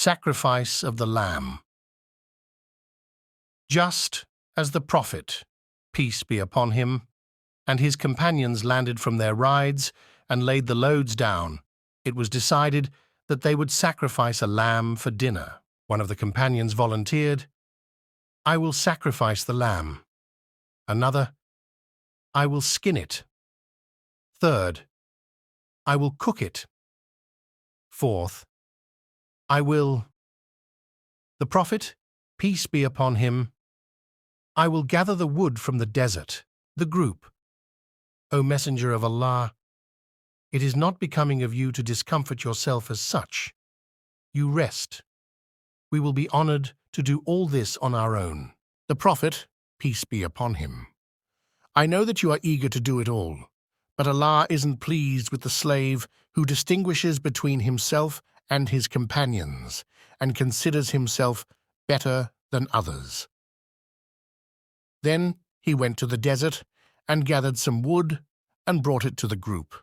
Sacrifice of the Lamb. Just as the prophet, peace be upon him, and his companions landed from their rides and laid the loads down, it was decided that they would sacrifice a lamb for dinner. One of the companions volunteered, "I will sacrifice the lamb." Another, "I will skin it." Third, "I will cook it." Fourth, "I will—" The prophet, peace be upon him, "I will gather the wood from the desert." The group, "O Messenger of Allah, it is not becoming of you to discomfort yourself as such. You rest. We will be honored to do all this on our own." The prophet, peace be upon him, "I know that you are eager to do it all, but Allah isn't pleased with the slave who distinguishes between himself and his companions and considers himself better than others." Then he went to the desert and gathered some wood and brought it to the group.